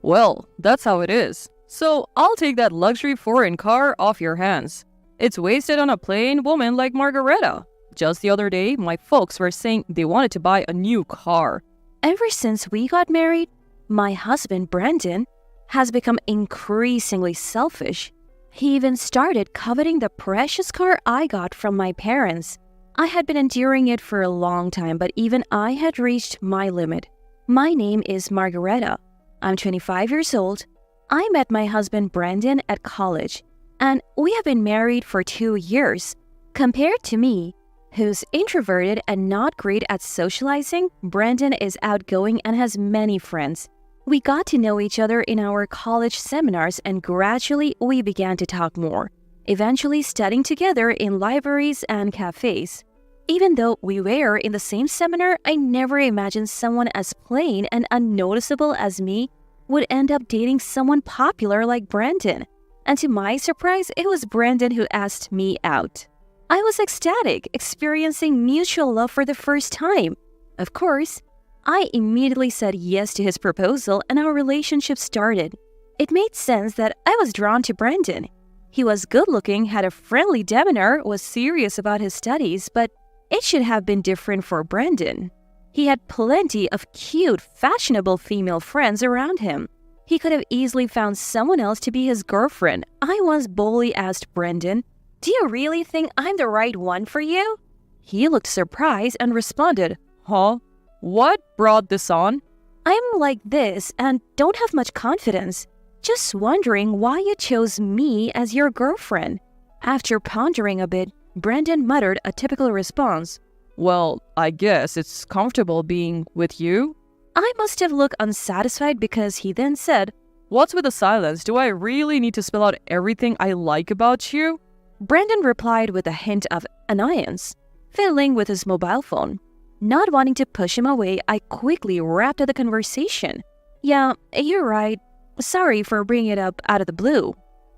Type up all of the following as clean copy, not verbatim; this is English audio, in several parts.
Well, that's how it is. So I'll take that luxury foreign car off your hands. It's wasted on a plain woman like Margareta. Just the other day, my folks were saying they wanted to buy a new car. Ever since we got married, my husband, Brandon, has become increasingly selfish. He even started coveting the precious car I got from my parents. I had been enduring it for a long time, but even I had reached my limit. My name is Margareta. I'm 25 years old. I met my husband Brandon at college, and we have been married for 2 years. Compared to me, who's introverted and not great at socializing, Brandon is outgoing and has many friends. We got to know each other in our college seminars, and gradually we began to talk more, eventually studying together in libraries and cafes. Even though we were in the same seminar, I never imagined someone as plain and unnoticeable as me would end up dating someone popular like Brandon. And to my surprise, it was Brandon who asked me out. I was ecstatic, experiencing mutual love for the first time. Of course, I immediately said yes to his proposal, and our relationship started. It made sense that I was drawn to Brandon. He was good-looking, had a friendly demeanor, was serious about his studies, but it should have been different for Brandon. He had plenty of cute, fashionable female friends around him. He could have easily found someone else to be his girlfriend. I once boldly asked Brandon, "Do you really think I'm the right one for you?" He looked surprised and responded, Huh? What brought this on? "I'm like this and don't have much confidence. Just wondering why you chose me as your girlfriend." After pondering a bit, Brandon muttered a typical response. Well, I guess it's comfortable being with you. I must have looked unsatisfied because he then said, What's with the silence? Do I really need to spell out everything I like about you? Brandon replied with a hint of annoyance, fiddling with his mobile phone. Not wanting to push him away, I quickly wrapped up the conversation. "Yeah, you're right. Sorry for bringing it up out of the blue."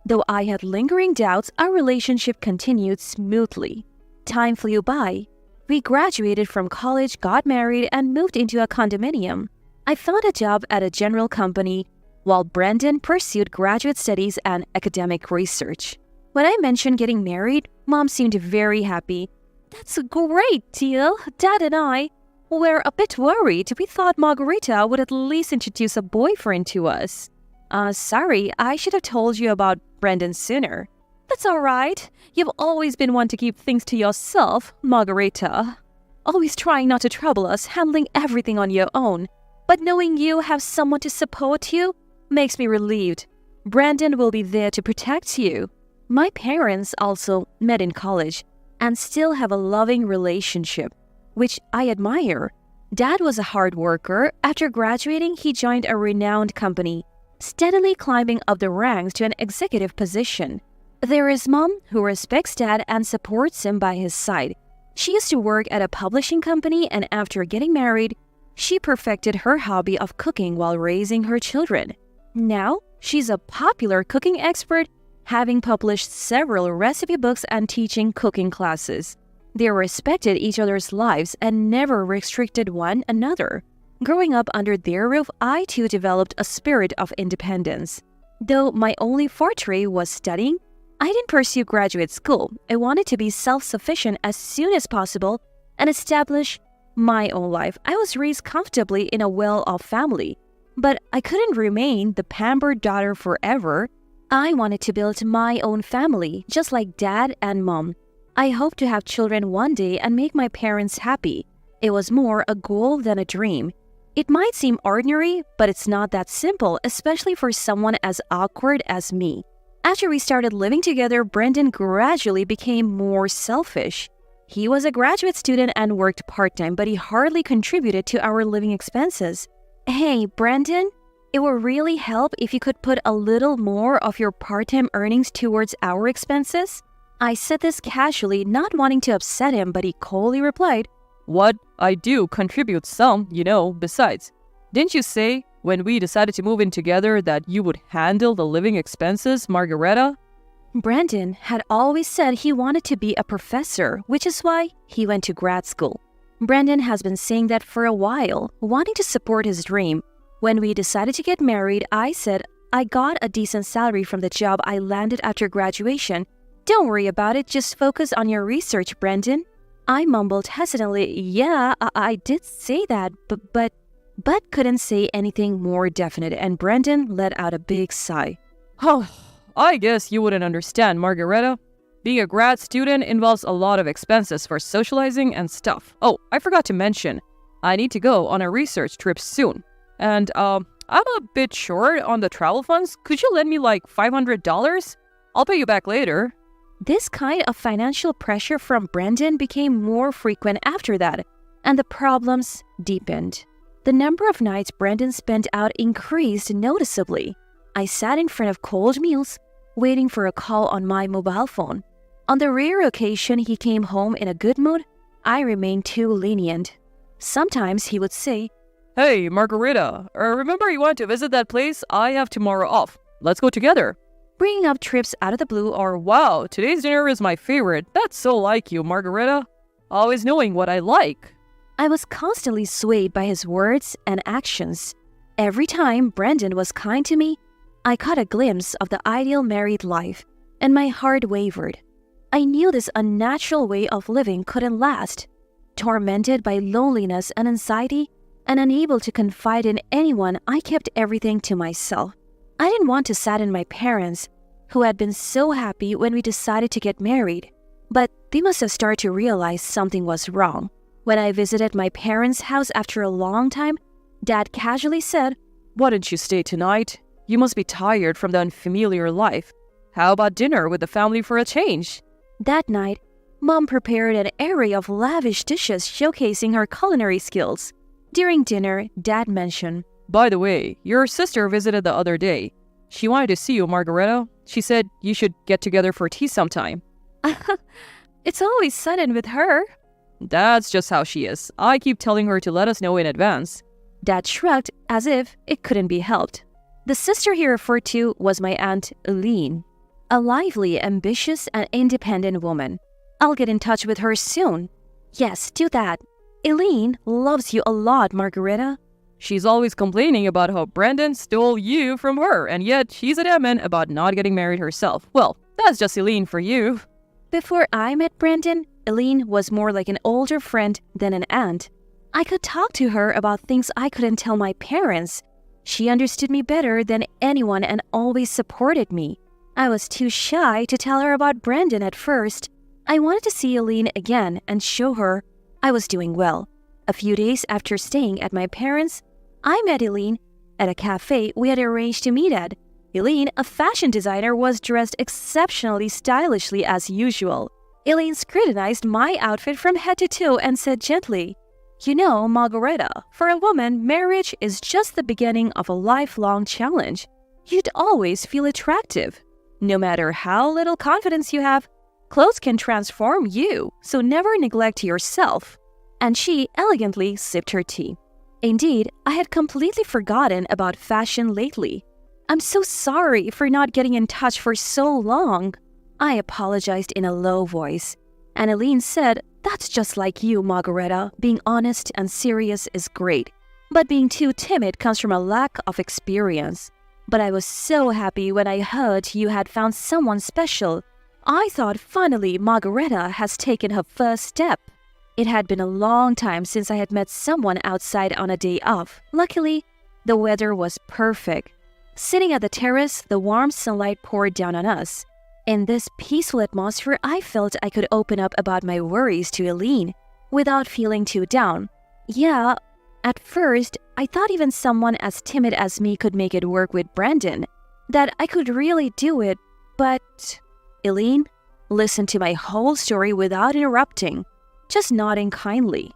Though I had lingering doubts, our relationship continued smoothly. Time flew by. We graduated from college, got married, and moved into a condominium. I found a job at a general company, while Brandon pursued graduate studies and academic research. When I mentioned getting married, Mom seemed very happy. "That's a great deal. Dad and I were a bit worried. We thought Margareta would at least introduce a boyfriend to us." Sorry, I should have told you about Brandon sooner." "That's all right. You've always been one to keep things to yourself, Margareta. Always trying not to trouble us, handling everything on your own. But knowing you have someone to support you makes me relieved. Brandon will be there to protect you." My parents also met in college and still have a loving relationship, which I admire. Dad was a hard worker. After graduating, he joined a renowned company, steadily climbing up the ranks to an executive position. There is Mom, who respects Dad and supports him by his side. She used to work at a publishing company, and after getting married, she perfected her hobby of cooking while raising her children. Now, she's a popular cooking expert, having published several recipe books and teaching cooking classes. They respected each other's lives and never restricted one another. Growing up under their roof, I too developed a spirit of independence. Though my only forte was studying, I didn't pursue graduate school. I wanted to be self-sufficient as soon as possible and establish my own life. I was raised comfortably in a well-off family, but I couldn't remain the pampered daughter forever. I wanted to build my own family, just like Dad and Mom. I hoped to have children one day and make my parents happy. It was more a goal than a dream. It might seem ordinary, but it's not that simple, especially for someone as awkward as me. After we started living together, Brandon gradually became more selfish. He was a graduate student and worked part-time, but he hardly contributed to our living expenses. "Hey, Brandon, it would really help if you could put a little more of your part-time earnings towards our expenses." I said this casually, not wanting to upset him, but he coldly replied, What? I do contribute some, besides. Didn't you say, when we decided to move in together, that you would handle the living expenses, Margareta? Brandon had always said he wanted to be a professor, which is why he went to grad school. Brandon has been saying that for a while, wanting to support his dream. When we decided to get married, I said I got a decent salary from the job I landed after graduation. Don't worry about it, just focus on your research, Brendan. I mumbled hesitantly, yeah, I did say that, but couldn't say anything more definite, and Brendan let out a big sigh. Oh, I guess you wouldn't understand, Margareta. Being a grad student involves a lot of expenses for socializing and stuff. Oh, I forgot to mention, I need to go on a research trip soon. And, I'm a bit short on the travel funds. Could you lend me like $500? I'll pay you back later. This kind of financial pressure from Brendan became more frequent after that, and the problems deepened. The number of nights Brendan spent out increased noticeably. I sat in front of cold meals, waiting for a call on my mobile phone. On the rare occasion he came home in a good mood, I remained too lenient. Sometimes he would say, Hey, Margareta, remember you want to visit that place? I have tomorrow off. Let's go together. bringing up trips out of the blue, or Wow, today's dinner is my favorite. That's so like you, Margareta. Always knowing what I like. I was constantly swayed by his words and actions. Every time Brendan was kind to me, I caught a glimpse of the ideal married life, and my heart wavered. I knew this unnatural way of living couldn't last. Tormented by loneliness and anxiety, and unable to confide in anyone, I kept everything to myself. I didn't want to sadden my parents, who had been so happy when we decided to get married. But they must have started to realize something was wrong. When I visited my parents' house after a long time, Dad casually said, Why don't you stay tonight? You must be tired from the unfamiliar life. How about dinner with the family for a change? That night, Mom prepared an array of lavish dishes showcasing her culinary skills. During dinner, Dad mentioned, By the way, your sister visited the other day. She wanted to see you, Margareta. She said you should get together for tea sometime. It's always sudden with her. That's just how she is. I keep telling her to let us know in advance. Dad shrugged as if it couldn't be helped. The sister he referred to was my Aunt Eileen, a lively, ambitious, and independent woman. I'll get in touch with her soon. Yes, do that. Eileen loves you a lot, Margareta. She's always complaining about how Brendan stole you from her, and yet she's adamant about not getting married herself. Well, that's just Eileen for you. Before I met Brendan, Eileen was more like an older friend than an aunt. I could talk to her about things I couldn't tell my parents. She understood me better than anyone and always supported me. I was too shy to tell her about Brendan at first. I wanted to see Eileen again and show her I was doing well. A few days after staying at my parents', I met Eileen at a cafe we had arranged to meet at. Eileen, a fashion designer, was dressed exceptionally stylishly as usual. Eileen scrutinized my outfit from head to toe and said gently, You know, Margareta, for a woman, marriage is just the beginning of a lifelong challenge. You'd always feel attractive. No matter how little confidence you have, clothes can transform you, so never neglect yourself. And she elegantly sipped her tea. Indeed, I had completely forgotten about fashion lately. I'm so sorry for not getting in touch for so long. I apologized in a low voice, and Eileen said, That's just like you, Margareta. Being honest and serious is great, but being too timid comes from a lack of experience. But I was so happy when I heard you had found someone special. I thought finally Margareta has taken her first step. It had been a long time since I had met someone outside on a day off. Luckily, the weather was perfect. Sitting at the terrace, the warm sunlight poured down on us. In this peaceful atmosphere, I felt I could open up about my worries to Eileen without feeling too down. Yeah, at first, I thought even someone as timid as me could make it work with Brendan, that I could really do it, but Eileen listened to my whole story without interrupting, just nodding kindly.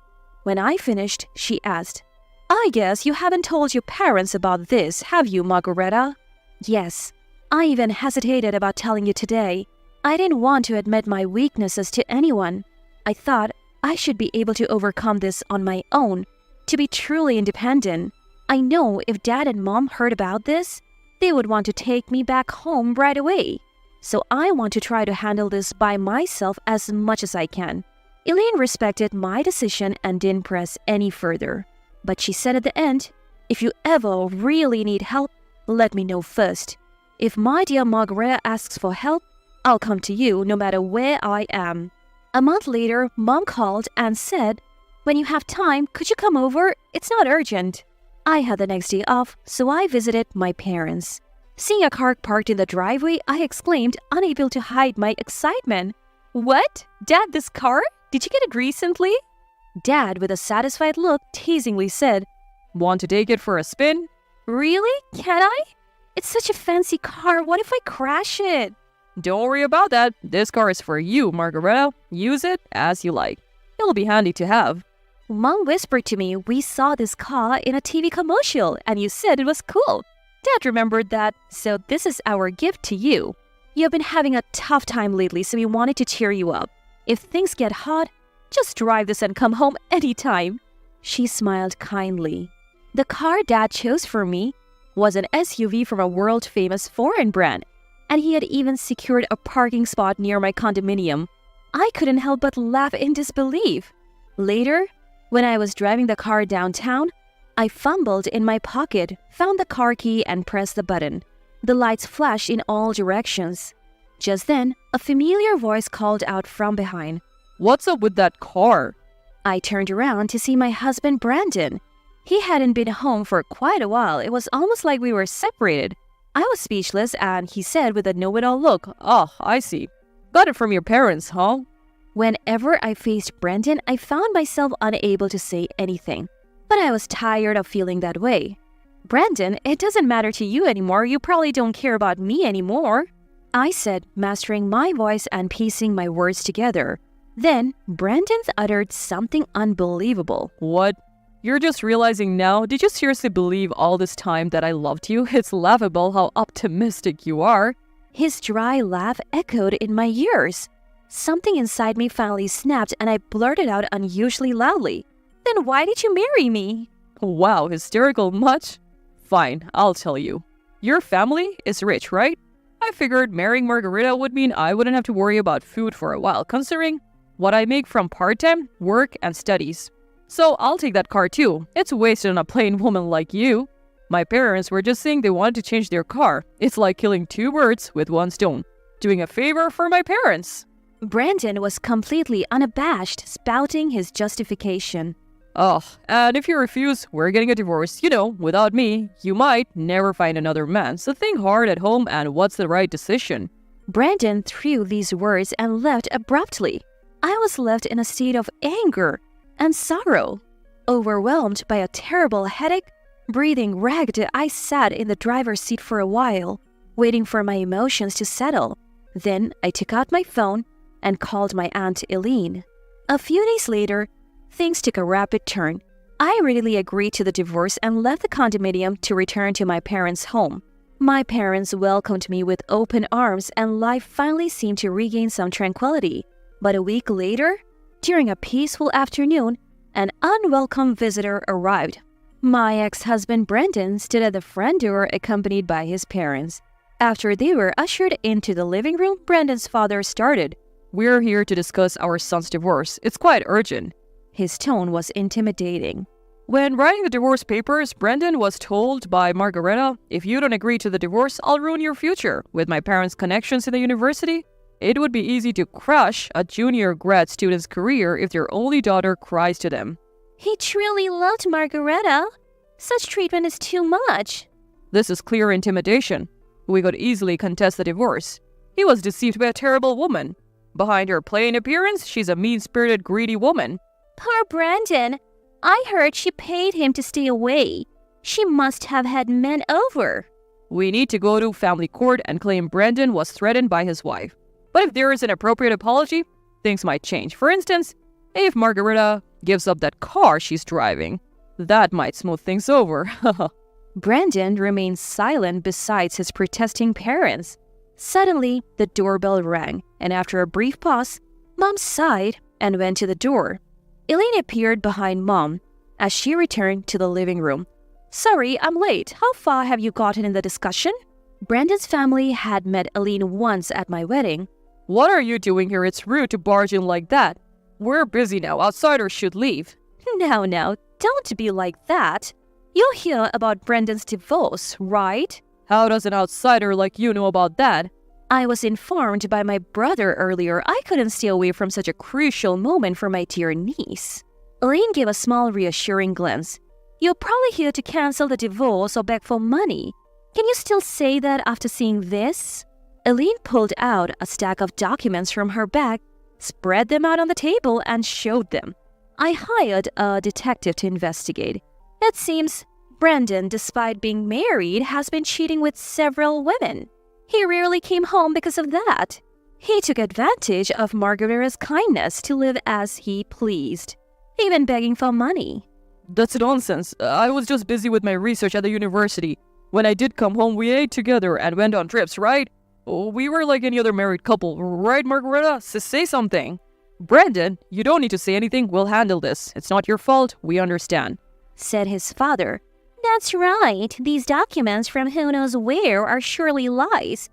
When I finished, she asked, I guess you haven't told your parents about this, have you, Margareta? Yes. I even hesitated about telling you today. I didn't want to admit my weaknesses to anyone. I thought I should be able to overcome this on my own, to be truly independent. I know if Dad and Mom heard about this, they would want to take me back home right away. So I want to try to handle this by myself as much as I can. Eileen respected my decision and didn't press any further. But she said at the end, If you ever really need help, let me know first. If my dear Margareta asks for help, I'll come to you no matter where I am." A month later, Mom called and said, "When you have time, could you come over? It's not urgent." I had the next day off, so I visited my parents. Seeing a car parked in the driveway, I exclaimed, unable to hide my excitement. "What? Dad, this car? Did you get it recently?" Dad, with a satisfied look, teasingly said, Want to take it for a spin? "Really? Can I? It's such a fancy car. What if I crash it?" Don't worry about that. This car is for you, Margareta. Use it as you like. It'll be handy to have. Mom whispered to me, "We saw this car in a TV commercial and you said it was cool." Dad remembered that, so this is our gift to you. You've been having a tough time lately, so we wanted to cheer you up. If things get hot, just drive this and come home anytime. She smiled kindly. The car Dad chose for me was an SUV from a world-famous foreign brand, and he had even secured a parking spot near my condominium. I couldn't help but laugh in disbelief. Later, when I was driving the car downtown, I fumbled in my pocket, found the car key, and pressed the button. The lights flashed in all directions. Just then, a familiar voice called out from behind. What's up with that car? I turned around to see my husband, Brandon. He hadn't been home for quite a while. It was almost like we were separated. I was speechless, and he said with a know-it-all look, Oh, I see. Got it from your parents, huh? Whenever I faced Brandon, I found myself unable to say anything. But I was tired of feeling that way. "Brandon, it doesn't matter to you anymore. You probably don't care about me anymore," I said, mastering my voice and piecing my words together. Then, Brandon uttered something unbelievable. What? You're just realizing now? Did you seriously believe all this time that I loved you? It's laughable how optimistic you are. His dry laugh echoed in my ears. Something inside me finally snapped and I blurted out unusually loudly. "Then why did you marry me?" Wow, hysterical much? Fine, I'll tell you. Your family is rich, right? I figured marrying Margareta would mean I wouldn't have to worry about food for a while, considering what I make from part-time, work, and studies. So I'll take that car too. It's wasted on a plain woman like you. My parents were just saying they wanted to change their car. It's like killing two birds with one stone. Doing a favor for my parents. Brandon was completely unabashed, spouting his justification. Oh, and if you refuse, we're getting a divorce. You know, without me, you might never find another man. So think hard at home and what's the right decision. Brandon threw these words and left abruptly. I was left in a state of anger and sorrow. Overwhelmed by a terrible headache, breathing ragged, I sat in the driver's seat for a while, waiting for my emotions to settle. Then I took out my phone and called my Aunt Eileen. A few days later, things took a rapid turn. I readily agreed to the divorce and left the condominium to return to my parents' home. My parents welcomed me with open arms and life finally seemed to regain some tranquility. But a week later, during a peaceful afternoon, an unwelcome visitor arrived. My ex-husband Brandon stood at the front door accompanied by his parents. After they were ushered into the living room, Brandon's father started. We're here to discuss our son's divorce. It's quite urgent. His tone was intimidating. When writing the divorce papers, Brandon was told by Margareta, if you don't agree to the divorce, I'll ruin your future. With my parents' connections in the university, it would be easy to crush a junior grad student's career if their only daughter cries to them. He truly loved Margareta. Such treatment is too much. This is clear intimidation. We could easily contest the divorce. He was deceived by a terrible woman. Behind her plain appearance, she's a mean-spirited, greedy woman. Poor Brandon. I heard she paid him to stay away. She must have had men over. We need to go to family court and claim Brandon was threatened by his wife. But if there is an appropriate apology, things might change. For instance, if Margareta gives up that car she's driving, that might smooth things over. Brandon remained silent beside his protesting parents. Suddenly, the doorbell rang, and after a brief pause, Mom sighed and went to the door. Elaine appeared behind Mom as she returned to the living room. "Sorry, I'm late. How far have you gotten in the discussion?" Brandon's family had met Elaine once at my wedding. What are you doing here? It's rude to barge in like that. We're busy now. Outsiders should leave. Now, don't be like that. You hear about Brendan's divorce, right? How does an outsider like you know about that? I was informed by my brother earlier. I couldn't stay away from such a crucial moment for my dear niece. Elaine gave a small reassuring glance. You're probably here to cancel the divorce or beg for money. Can you still say that after seeing this? Elaine pulled out a stack of documents from her bag, spread them out on the table, and showed them. I hired a detective to investigate. It seems Brendan, despite being married, has been cheating with several women. He rarely came home because of that. He took advantage of Margarita's kindness to live as he pleased, even begging for money. That's nonsense. I was just busy with my research at the university. When I did come home, we ate together and went on trips, right? We were like any other married couple, right, Margarita? Say something. Brendan, you don't need to say anything. We'll handle this. It's not your fault. We understand, said his father. That's right. These documents from who knows where are surely lies.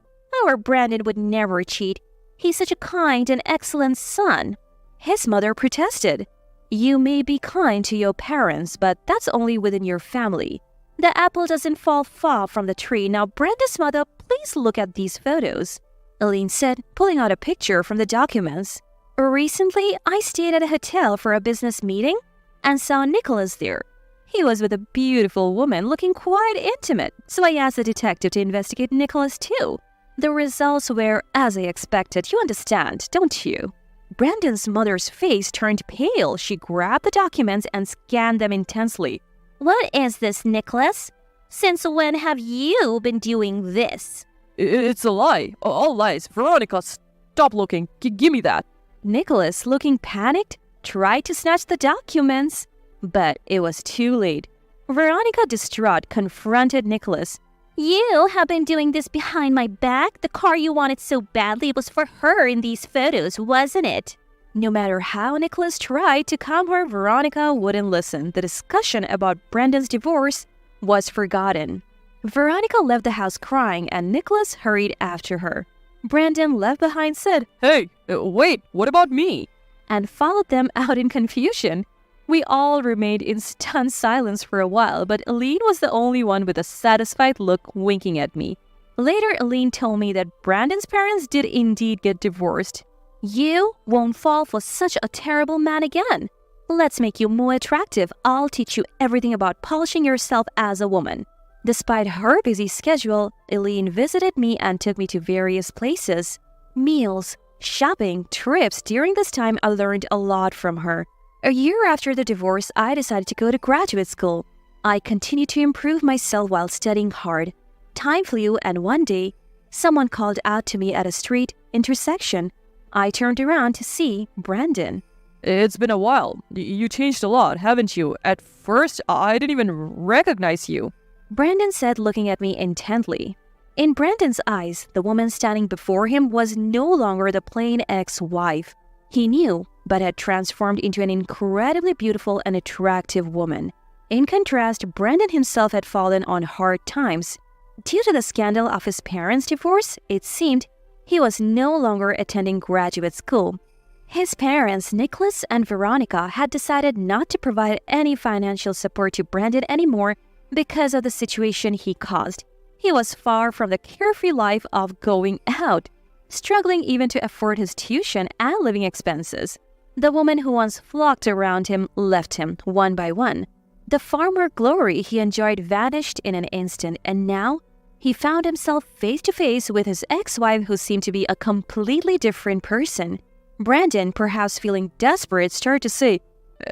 Our Brandon would never cheat. He's such a kind and excellent son. His mother protested. You may be kind to your parents, but that's only within your family. The apple doesn't fall far from the tree. Now, Brenda's mother, please look at these photos, Elaine said, pulling out a picture from the documents. Recently, I stayed at a hotel for a business meeting and saw Nicholas there. He was with a beautiful woman looking quite intimate, so I asked the detective to investigate Nicholas too. The results were as I expected. You understand, don't you? Brandon's mother's face turned pale. She grabbed the documents and scanned them intensely. What is this, Nicholas? Since when have you been doing this? It's a lie. All lies. Veronica, stop looking. Give me that. Nicholas, looking panicked, tried to snatch the documents, but it was too late. Veronica, distraught, confronted Nicholas. You have been doing this behind my back? The car you wanted so badly was for her in these photos, wasn't it? No matter how Nicholas tried to calm her, Veronica wouldn't listen. The discussion about Brendan's divorce was forgotten. Veronica left the house crying, and Nicholas hurried after her. Brandon, left behind, said, Hey, wait, what about me? And followed them out in confusion. We all remained in stunned silence for a while, but Elaine was the only one with a satisfied look winking at me. Later, Elaine told me that Brandon's parents did indeed get divorced. You won't fall for such a terrible man again. Let's make you more attractive. I'll teach you everything about polishing yourself as a woman. Despite her busy schedule, Elaine visited me and took me to various places. Meals, shopping, trips. During this time, I learned a lot from her. A year after the divorce, I decided to go to graduate school. I continued to improve myself while studying hard. Time flew, and one day, someone called out to me at a street intersection. I turned around to see Brandon. It's been a while. You changed a lot, haven't you? At first, I didn't even recognize you. Brandon said, looking at me intently. In Brandon's eyes, the woman standing before him was no longer the plain ex-wife. He knew, but had transformed into an incredibly beautiful and attractive woman. In contrast, Brandon himself had fallen on hard times. Due to the scandal of his parents' divorce, it seemed he was no longer attending graduate school. His parents, Nicholas and Veronica, had decided not to provide any financial support to Brandon anymore because of the situation he caused. He was far from the carefree life of going out, struggling even to afford his tuition and living expenses. The women who once flocked around him left him one by one. The farmer glory he enjoyed vanished in an instant, and now he found himself face to face with his ex-wife, who seemed to be a completely different person. Brandon, perhaps feeling desperate, started to say,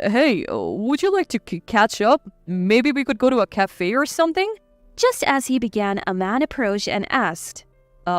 Hey, would you like to catch up? Maybe we could go to a cafe or something? Just as he began, a man approached and asked,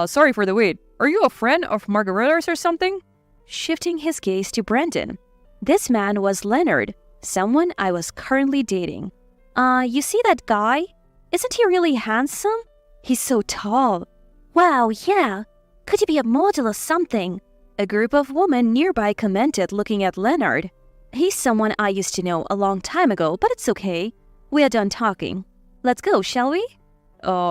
Sorry for the wait. Are you a friend of Margarita's or something? Shifting his gaze to Brandon. This man was Leonard, someone I was currently dating. You see that guy? Isn't he really handsome? He's so tall. Wow, yeah. Could he be a model or something? A group of women nearby commented, looking at Leonard. He's someone I used to know a long time ago, but it's okay. We are done talking. Let's go, shall we?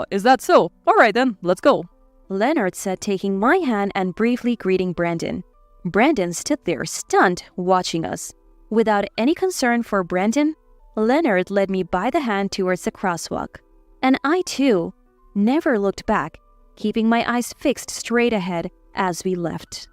Is that so? All right then, let's go. Leonard said, taking my hand and briefly greeting Brandon. Brandon stood there, stunned, watching us. Without any concern for Brandon, Leonard led me by the hand towards the crosswalk, and I too never looked back, keeping my eyes fixed straight ahead as we left.